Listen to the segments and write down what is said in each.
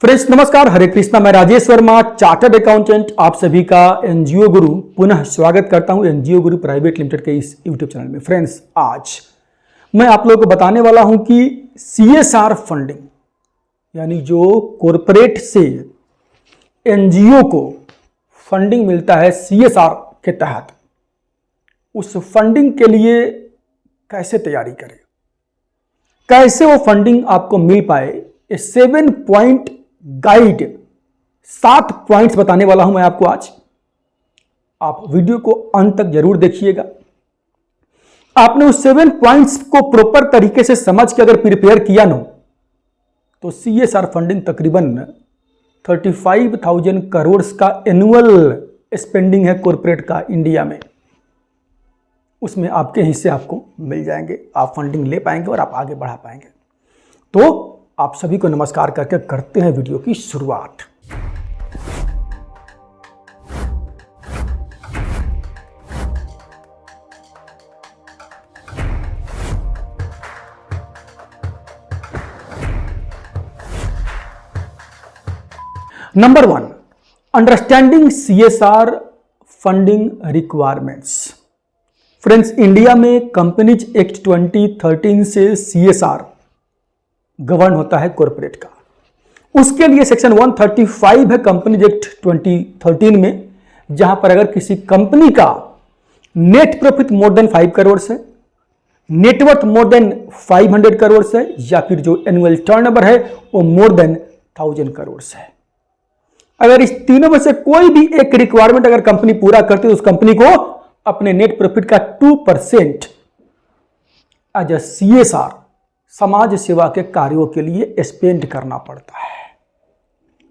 Friends नमस्कार, हरे कृष्णा। मैं Rajesh Verma, chartered accountant, आप सभी का एनजीओ गुरु पुनः स्वागत करता हूं एनजीओ गुरु प्राइवेट लिमिटेड के इस यूट्यूब चैनल में। फ्रेंड्स आज मैं आप लोगों को बताने वाला हूं कि सीएसआर फंडिंग यानी जो कॉरपोरेट से एनजीओ को फंडिंग मिलता है सीएसआर के तहत, उस फंडिंग के लिए कैसे तैयारी करें, कैसे वो फंडिंग आपको मिल पाए। 7 पॉइंट गाइड, 7 पॉइंट्स बताने वाला हूं मैं आपको आज। आप वीडियो को अंत तक जरूर देखिएगा। आपने उस 7 पॉइंट्स को प्रॉपर तरीके से समझ के अगर प्रिपेयर किया ना, तो सीएसआर फंडिंग तकरीबन 35,000 करोड़ का एनुअल स्पेंडिंग है कॉर्पोरेट का इंडिया में, उसमें आपके हिस्से आपको मिल जाएंगे, आप फंडिंग ले पाएंगे और आप आगे बढ़ा पाएंगे। तो आप सभी को नमस्कार करके करते हैं वीडियो की शुरुआत। Number 1, understanding CSR funding requirements. Friends, India में कंपनीज एक्ट 2013 से सीएसआर गवर्न होता है कॉर्पोरेट का। उसके लिए सेक्शन 135 है कंपनीज एक्ट 2013 में, जहां पर अगर किसी कंपनी का net profit more than 5 crore है, नेटवर्थ मोर देन 500 करोड़ है, या फिर जो एनुअल टर्नओवर है वो मोर देन 1000 करोड़ है, अगर इस तीनों में से कोई भी एक रिक्वायरमेंट अगर कंपनी पूरा करती है तो उस कंपनी को अपने नेट प्रॉफिट का 2% एज अ सीएसआर, समाज सेवा के कार्यों के लिए स्पेंड करना पड़ता है।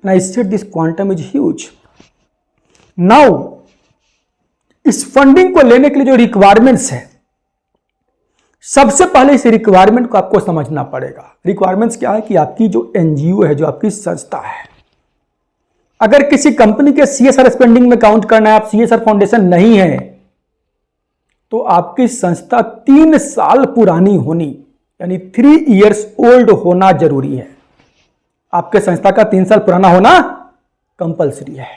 And I said this quantum is huge. Now, इस फंडिंग को लेने के लिए जो रिक्वायरमेंट्स है, सबसे पहले इस रिक्वायरमेंट को आपको समझना पड़ेगा। रिक्वायरमेंट्स क्या है कि आपकी जो एनजीओ है, जो आपकी संस्था है, अगर किसी कंपनी के सीएसआर स्पेंडिंग में काउंट करना है, आप सीएसआर फाउंडेशन नहीं है, तो आपकी संस्था 3 साल पुरानी होनी, यानी 3 इयर्स ओल्ड होना जरूरी है। आपके संस्था का 3 साल पुराना होना कंपलसरी है।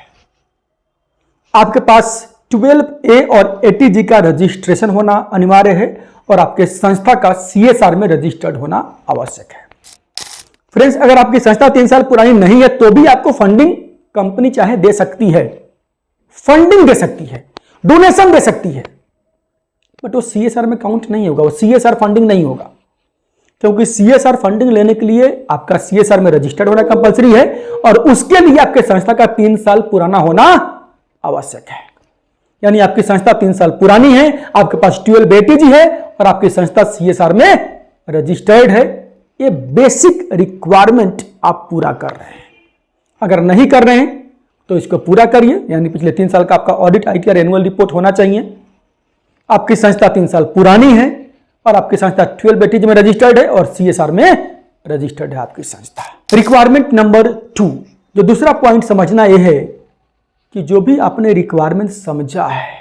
आपके पास 12A और 80G का रजिस्ट्रेशन होना अनिवार्य है, और आपके संस्था का सीएसआर में रजिस्टर्ड होना आवश्यक है। फ्रेंड्स, अगर आपकी संस्था 3 साल पुरानी नहीं है तो भी आपको फंडिंग कंपनी चाहे दे सकती है, फंडिंग दे सकती है, डोनेशन दे सकती है, बट वो सीएसआर में काउंट नहीं होगा, वो सीएसआर फंडिंग नहीं होगा, क्योंकि सीएसआर फंडिंग लेने के लिए आपका सीएसआर में रजिस्टर्ड होना कंपलसरी है, और उसके लिए आपके संस्था का 3 साल पुराना होना आवश्यक है। यानी आपकी संस्था 3 साल पुरानी है, आपके पास 12ATG है, और आपकी संस्था सीएसआर में रजिस्टर्ड है। ये बेसिक रिक्वायरमेंट आप पूरा कर रहे हैं। अगर नहीं कर रहे हैं तो इसको पूरा करिए, यानी पिछले 3 साल का आपका ऑडिट, आईटीआर, एनुअल रिपोर्ट होना चाहिए। आपकी संस्था 3 साल पुरानी है, और आपकी संस्था 12ATG में रजिस्टर्ड है, और सीएसआर में रजिस्टर्ड है आपकी संस्था। रिक्वायरमेंट नंबर 2, जो दूसरा पॉइंट समझना यह है कि जो भी आपने रिक्वायरमेंट समझा है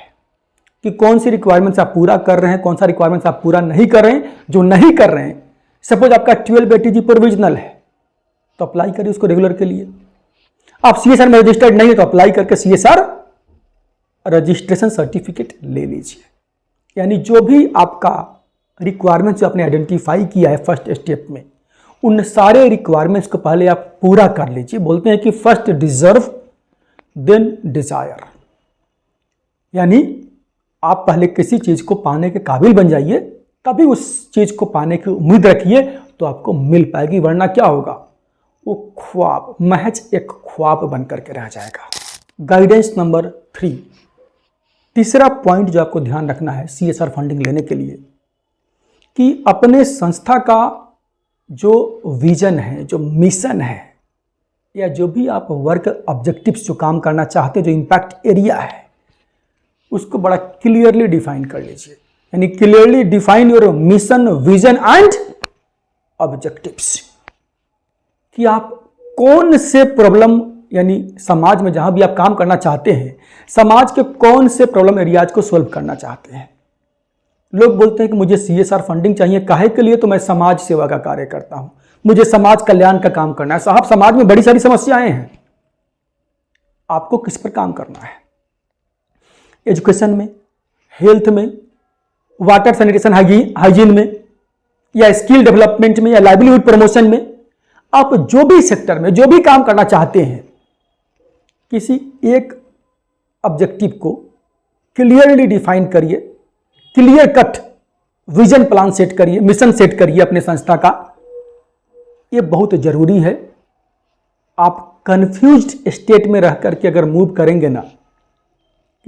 कि कौन सी रिक्वायरमेंट्स आप पूरा कर रहे हैं, कौन सा रिक्वायरमेंट्स आप पूरा नहीं कर रहे हैं। जो नहीं कर रहे हैं, सपोज आपका 12ATG प्रोविजनल है तो अप्लाई करिए उसको रेगुलर के लिए। आप सीएसआर में रजिस्टर्ड नहीं है तो अप्लाई करके सीएसआर रजिस्ट्रेशन सर्टिफिकेट ले लीजिए। यानी जो भी आपका रिक्वायरमेंट्स आपने आइडेंटिफाई किया है फर्स्ट स्टेप में, उन सारे रिक्वायरमेंट्स को पहले आप पूरा कर लीजिए। बोलते हैं कि फर्स्ट डिजर्व देन डिजायर, यानी आप पहले किसी चीज को पाने के काबिल बन जाइए, तभी उस चीज को पाने की उम्मीद रखिए तो आपको मिल पाएगी, वरना क्या होगा, वो ख्वाब, महज एक ख्वाब बन करके रह जाएगा। गाइडेंस नंबर 3, तीसरा पॉइंट जो आपको ध्यान रखना है सीएसआर फंडिंग लेने के लिए, कि अपने संस्था का जो विजन है, जो मिशन है, या जो भी आप वर्क ऑब्जेक्टिव्स जो काम करना चाहते हैं, जो इम्पैक्ट एरिया है, उसको बड़ा क्लियरली डिफाइन कर लीजिए। यानी clearly define your mission, vision and objectives, कि आप कौन से प्रॉब्लम, यानी समाज में जहां भी आप काम करना चाहते हैं, समाज के कौन से प्रॉब्लम एरियाज को सॉल्व करना चाहते हैं। लोग बोलते हैं कि मुझे सीएसआर फंडिंग चाहिए, काहे के लिए, तो मैं समाज सेवा का कार्य करता हूं। मुझे समाज कल्याण का काम करना है। साहब, समाज में बड़ी सारी समस्याएं हैं, आपको किस पर काम करना है? एजुकेशन में, हेल्थ में, वाटर सैनिटेशन हाइजीन में, या स्किल डेवलपमेंट में, या लाइवलीहुड प्रमोशन में, आप जो भी सेक्टर में जो भी काम करना चाहते हैं, किसी एक ऑब्जेक्टिव को क्लियरली डिफाइन करिए, clear cut vision plan set करिए, मिशन सेट करिए अपने संस्था का। यह बहुत जरूरी है। आप कंफ्यूज्ड स्टेट में रह करके अगर मूव करेंगे ना,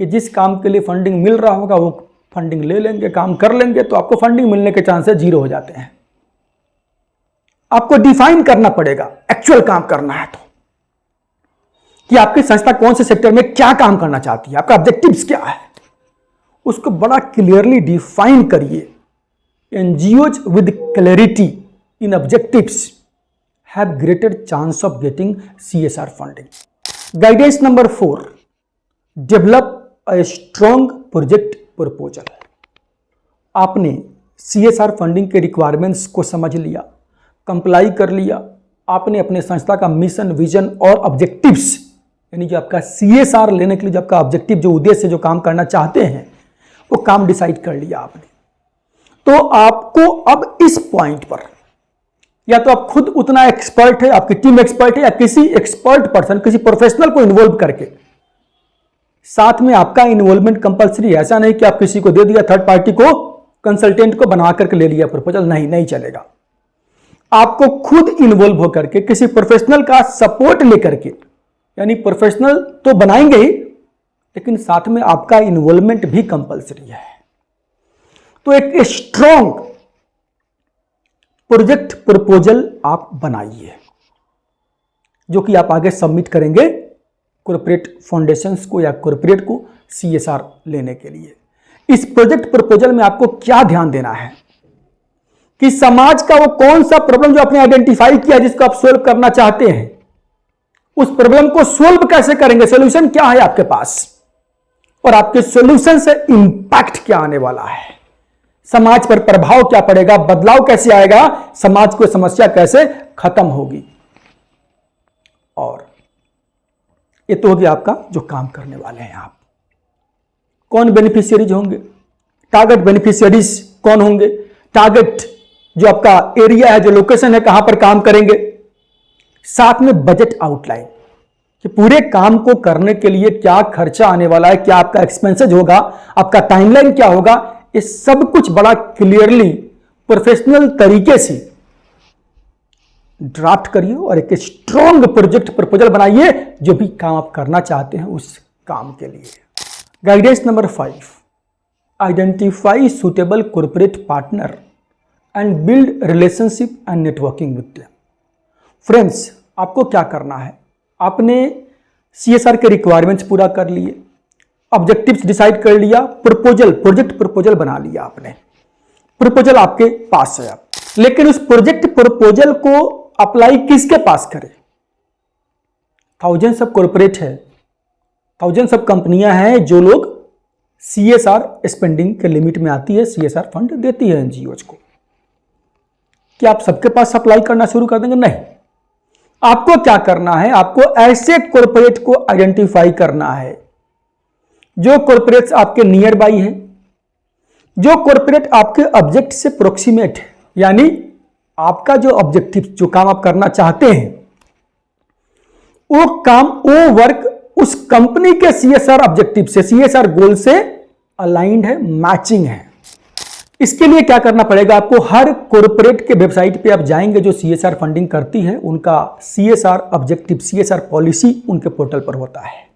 कि जिस काम के लिए फंडिंग मिल रहा होगा वो फंडिंग ले लेंगे, काम कर लेंगे, तो आपको फंडिंग मिलने के चांसेस जीरो हो जाते हैं। आपको डिफाइन करना पड़ेगा, एक्चुअल काम करना है तो, कि आपकी संस्था कौन से सेक्टर में क्या काम करना चाहती है, आपका ऑब्जेक्टिव्स क्या है, उसको बड़ा क्लियरली डिफाइन करिए। NGOs with clarity in objectives have greater chance of getting CSR funding. Guidance number 4, develop a strong project proposal. आपने CSR फंडिंग के रिक्वायरमेंट्स को समझ लिया, कंप्लाई कर लिया, आपने अपने संस्था का मिशन, विजन और ऑब्जेक्टिव्स, यानी जो आपका CSR लेने के लिए जो आपका ऑब्जेक्टिव, जो उद्देश्य, जो काम करना चाहते हैं, वो काम डिसाइड कर लिया आपने। तो आपको अब इस पॉइंट पर या तो आप खुद उतना एक्सपर्ट है, आपकी टीम एक्सपर्ट है, या किसी एक्सपर्ट पर्सन, किसी प्रोफेशनल को इन्वॉल्व करके, साथ में आपका इन्वॉल्वमेंट कंपलसरी। ऐसा नहीं कि आप किसी को दे दिया, थर्ड पार्टी को, कंसल्टेंट को बना करके ले लिया प्रपोजल, नहीं चलेगा। आपको खुद इन्वॉल्व होकर के किसी प्रोफेशनल का सपोर्ट लेकर के, यानी प्रोफेशनल तो बनाएंगे ही, लेकिन साथ में आपका इन्वॉल्वमेंट भी कंपलसरी है। तो एक स्ट्रॉन्ग प्रोजेक्ट प्रपोजल आप बनाइए, जो कि आप आगे सबमिट करेंगे कॉर्पोरेट फाउंडेशंस को या कॉर्पोरेट को CSR लेने के लिए। इस प्रोजेक्ट प्रपोजल में आपको क्या ध्यान देना है कि समाज का वो कौन सा प्रॉब्लम जो आपने आइडेंटिफाई किया, जिसको आप सोल्व करना चाहते हैं, उस प्रॉब्लम को सोल्व कैसे करेंगे, सॉल्यूशन क्या है आपके पास, और आपके सॉल्यूशन से इंपैक्ट क्या आने वाला है, समाज पर प्रभाव क्या पड़ेगा, बदलाव कैसे आएगा, समाज को समस्या कैसे खत्म होगी। और ये तो हो गया आपका जो काम करने वाले हैं आप। कौन बेनिफिशियरीज होंगे, टारगेट बेनिफिशियरीज कौन होंगे, टारगेट जो आपका एरिया है, जो लोकेशन है, कहां पर काम करेंगे, साथ में बजट आउटलाइन कि पूरे काम को करने के लिए क्या खर्चा आने वाला है, क्या आपका एक्सपेंसेज होगा, आपका टाइमलाइन क्या होगा, ये सब कुछ बड़ा क्लियरली प्रोफेशनल तरीके से ड्राफ्ट करिए और एक स्ट्रॉन्ग प्रोजेक्ट प्रपोजल बनाइए, जो भी काम आप करना चाहते हैं उस काम के लिए। Guidance number 5, identify suitable corporate partner and build relationship and networking with them. Friends, आपको क्या करना है, आपने CSR के रिक्वायरमेंट्स पूरा कर लिए, ऑब्जेक्टिव्स डिसाइड कर लिया, प्रोजेक्ट प्रपोजल बना लिया आपने, प्रपोजल आपके पास है। लेकिन उस प्रोजेक्ट प्रपोजल को अप्लाई किसके पास करें? थाउजेंड्स ऑफ कॉर्पोरेट है, थाउजेंड्स ऑफ कंपनियां हैं जो लोग CSR स्पेंडिंग के लिमिट में आती है, CSR फंड देती है NGOs को। क्या आप सबके पास अप्लाई करना शुरू कर देंगे? नहीं। आपको क्या करना है, आपको ऐसे कॉर्पोरेट को आइडेंटिफाई करना है जो कॉर्पोरेट्स आपके नियर बाई है, जो कॉर्पोरेट आपके ऑब्जेक्ट से प्रोक्सीमेट है, यानी आपका जो ऑब्जेक्टिव, जो काम आप करना चाहते हैं, वो काम, वो वर्क उस कंपनी के CSR ऑब्जेक्टिव से, CSR गोल से अलाइंड है, मैचिंग है। इसके लिए क्या करना पड़ेगा आपको, हर कॉर्पोरेट के वेबसाइट पे आप जाएंगे जो CSR फंडिंग करती है, उनका CSR ऑब्जेक्टिव, CSR पॉलिसी उनके पोर्टल पर होता है।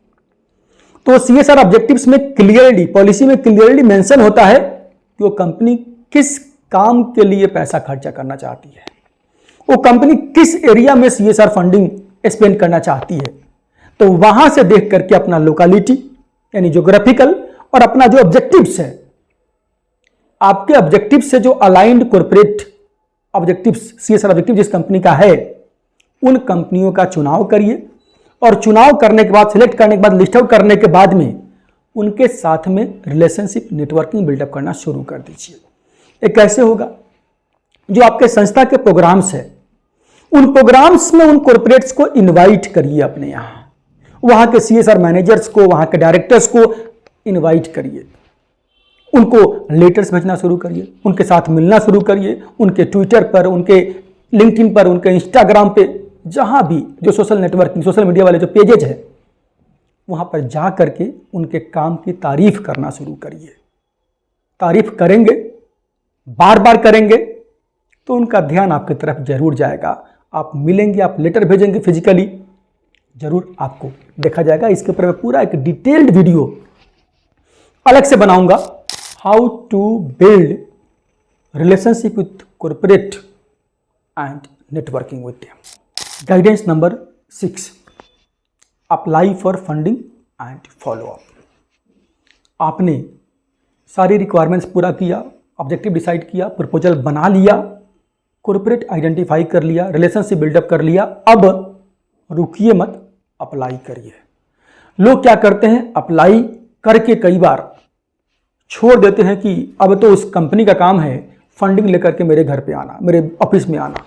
तो CSR ऑब्जेक्टिव्स में क्लियरली, पॉलिसी में क्लियरली मेंशन होता है कि वो कंपनी किस काम के लिए पैसा खर्चा करना चाहती है, वो कंपनी किस एरिया में CSR फंडिंग स्पेंड करना चाहती है। तो वहां से देख करके अपना लोकेलिटी यानी ज्योग्राफिकल और अपना जो ऑब्जेक्टिव्स है, आपके ऑब्जेक्टिव से जो aligned corporate objectives, CSR objective जिस कंपनी का है, उन कंपनियों का चुनाव करिए और चुनाव करने के बाद, सिलेक्ट करने के बाद, लिस्ट आउट करने के बाद में उनके साथ में रिलेशनशिप, नेटवर्किंग बिल्डअप करना शुरू कर दीजिए। ये कैसे होगा? जो आपके संस्था के प्रोग्राम्स है, उन प्रोग्राम्स में उन कॉर्पोरेट्स को इनवाइट करिए अपने यहां, वहां के सीएसआर मैनेजर्स को, वहां के डायरेक्टर्स को इनवाइट करिए, उनको लेटर्स भेजना शुरू करिए, उनके साथ मिलना शुरू करिए, उनके ट्विटर पर, उनके लिंक्डइन पर, उनके इंस्टाग्राम पे, जहां भी जो सोशल नेटवर्किंग, सोशल मीडिया वाले जो पेजेज है, वहां पर जा करके उनके काम की तारीफ करना शुरू करिए। तारीफ करेंगे, बार बार करेंगे, तो उनका ध्यान आपकी तरफ जरूर जाएगा। आप मिलेंगे, आप लेटर भेजेंगे फिजिकली, जरूर आपको देखा जाएगा। इसके ऊपर मैं पूरा एक डिटेल्ड वीडियो अलग से बनाऊंगा, how to build relationship with corporate and networking with them. Guidance number 6, apply for funding and follow up. आपने सारी रिक्वायरमेंट्स पूरा किया, ऑब्जेक्टिव डिसाइड किया, प्रपोजल बना लिया, कॉर्पोरेट आइडेंटिफाई कर लिया, रिलेशनशिप बिल्डअप कर लिया, अब रुकिए मत, अप्लाई करिए। लोग क्या करते हैं, अप्लाई करके कई बार छोड़ देते हैं कि अब तो उस कंपनी का काम है फंडिंग लेकर के मेरे घर पे आना, मेरे ऑफिस में आना।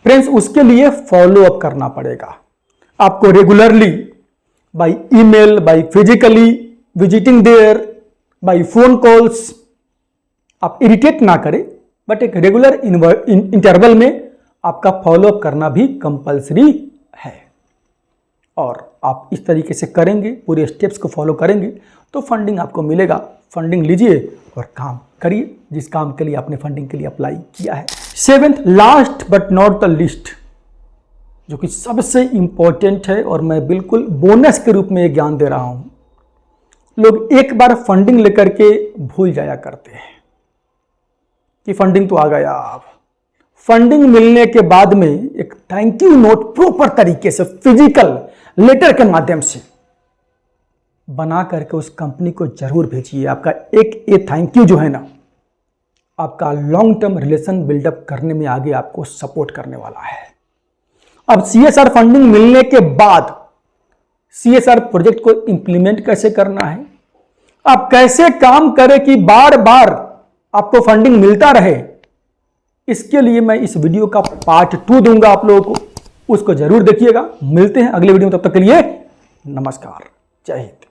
फ्रेंड्स, उसके लिए फॉलो अप करना पड़ेगा आपको regularly, by email, by physically visiting there, by phone calls. आप इरिटेट ना करें, बट एक रेगुलर इंटरवल में आपका फॉलो अप करना भी कंपल्सरी है। और आप इस तरीके से करेंगे, पूरे स्टेप्स को फॉलो करेंगे, तो फंडिंग आपको मिलेगा। फंडिंग लीजिए और काम करिए जिस काम के लिए आपने फंडिंग के लिए अप्लाई किया है। 7th, last but not the list, जो कि सबसे इंपॉर्टेंट है और मैं बिल्कुल बोनस के रूप में ये ज्ञान दे रहा हूं। लोग एक बार फंडिंग लेकर के भूल जाया करते हैं कि फंडिंग तो आ गया। अब फंडिंग मिलने के बाद में एक थैंक यू नोट प्रॉपर तरीके से फिजिकल लेटर के माध्यम से बना करके उस कंपनी को जरूर भेजिए। आपका एक ये थैंक यू जो है ना, आपका लॉन्ग टर्म रिलेशन बिल्डअप करने में आगे आपको सपोर्ट करने वाला है। अब सीएसआर फंडिंग मिलने के बाद सीएसआर प्रोजेक्ट को इंप्लीमेंट कैसे करना है, आप कैसे काम करें कि बार बार आपको फंडिंग मिलता रहे, इसके लिए मैं इस वीडियो का पार्ट 2 दूंगा आप लोगों को, उसको जरूर देखिएगा। मिलते हैं अगले वीडियो में, तब तक के लिए नमस्कार, जय हिंद।